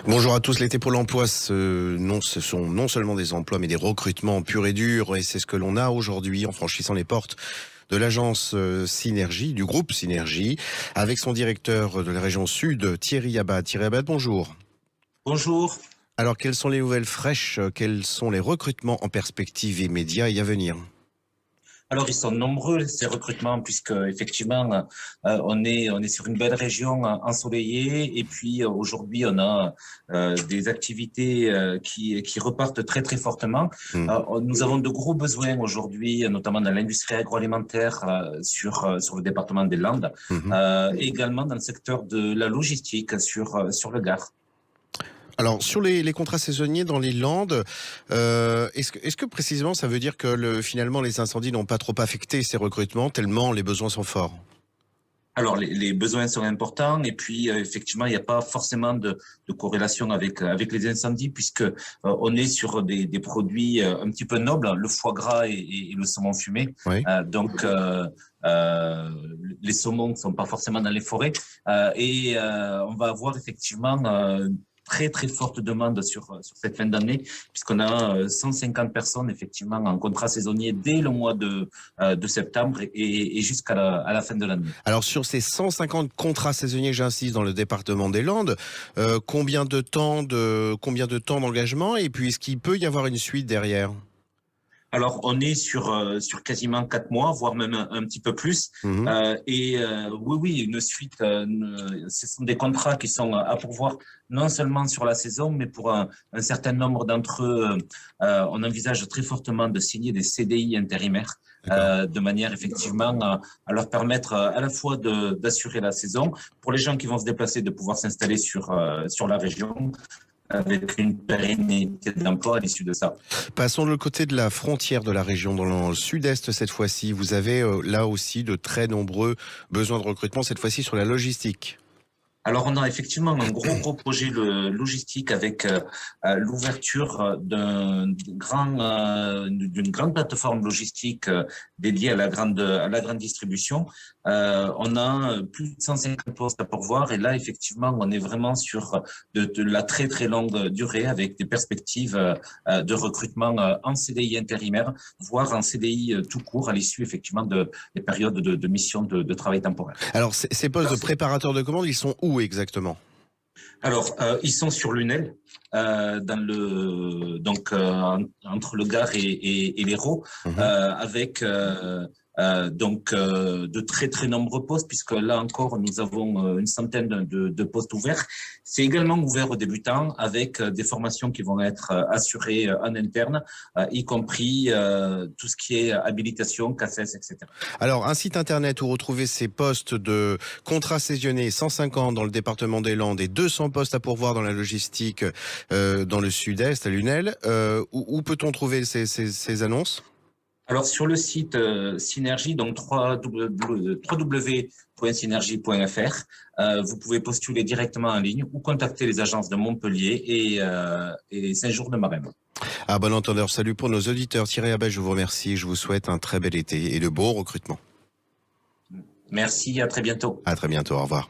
Bonjour à tous. L'été pour l'emploi, ce sont non seulement des emplois, mais des recrutements purs et durs. Et c'est ce que l'on a aujourd'hui en franchissant les portes de l'agence Synergie, du groupe Synergie, avec son directeur de la région Sud, Thierry Abad. Thierry Abad, bonjour. Bonjour. Alors, quelles sont les nouvelles fraîches? Quels sont les recrutements en perspective immédiat et à venir? Alors, ils sont nombreux, ces recrutements, puisque effectivement, on est sur une belle région ensoleillée. Et puis, aujourd'hui, on a des activités qui repartent très, très fortement. Nous avons de gros besoins aujourd'hui, notamment dans l'industrie agroalimentaire sur le département des Landes, Mhm. et également dans le secteur de la logistique sur le Gard. Alors, sur les contrats saisonniers dans les Landes, est-ce que précisément ça veut dire que finalement les incendies n'ont pas trop affecté ces recrutements, tellement les besoins sont forts? Alors, les besoins sont importants et puis effectivement, il n'y a pas forcément de corrélation avec les incendies puisque on est sur des produits un petit peu nobles, le foie gras et le saumon fumé. Oui. Donc, les saumons ne sont pas forcément dans les forêts on va avoir effectivement très très forte demande sur cette fin d'année puisqu'on a 150 personnes effectivement en contrat saisonnier dès le mois de septembre et jusqu'à la fin de l'année. Alors sur ces 150 contrats saisonniers, j'insiste, dans le département des Landes, combien de temps d'engagement, et puis est-ce qu'il peut y avoir une suite derrière? Alors, on est sur quasiment 4 mois, voire même un petit peu plus. Mhm. Oui, oui, une suite. Ce sont des contrats qui sont à pourvoir non seulement sur la saison, mais pour un certain nombre d'entre eux, on envisage très fortement de signer des CDI intérimaires, D'accord. de manière effectivement à leur permettre à la fois d'assurer la saison, pour les gens qui vont se déplacer, de pouvoir s'installer sur la région, avec une pérennité d'emploi à l'issue de ça. Passons de l'autre côté de la frontière de la région, dans le sud-est cette fois-ci. Vous avez là aussi de très nombreux besoins de recrutement, cette fois-ci sur la logistique. Alors, on a effectivement un gros projet logistique avec l'ouverture d'une grande plateforme logistique dédiée à la grande distribution. On a plus de 150 postes à pourvoir et là, effectivement, on est vraiment sur de la très, très longue durée avec des perspectives de recrutement en CDI intérimaire, voire en CDI tout court à l'issue, effectivement, des périodes de mission de travail temporaire. Alors ces postes de préparateur de commandes, ils sont où exactement? Alors, ils sont sur Lunel, entre le Gard et l'Hérault, Mhm. avec de très très nombreux postes, puisque là encore nous avons une centaine de postes ouverts. C'est également ouvert aux débutants avec des formations qui vont être assurées en interne, y compris tout ce qui est habilitation, CACES, etc. Alors, un site internet où retrouver ces postes de contrats saisonniers, 150 dans le département des Landes et 200 postes à pourvoir dans la logistique dans le sud-est, à Lunel. Où peut-on trouver ces annonces? Alors, sur le site Synergie, donc www.synergie.fr, vous pouvez postuler directement en ligne ou contacter les agences de Montpellier et Saint-Jour-de-Maremme. À bon entendeur, salut pour nos auditeurs. Thierry Abel, je vous remercie. Je vous souhaite un très bel été et de beaux recrutements. Merci, à très bientôt. À très bientôt. Au revoir.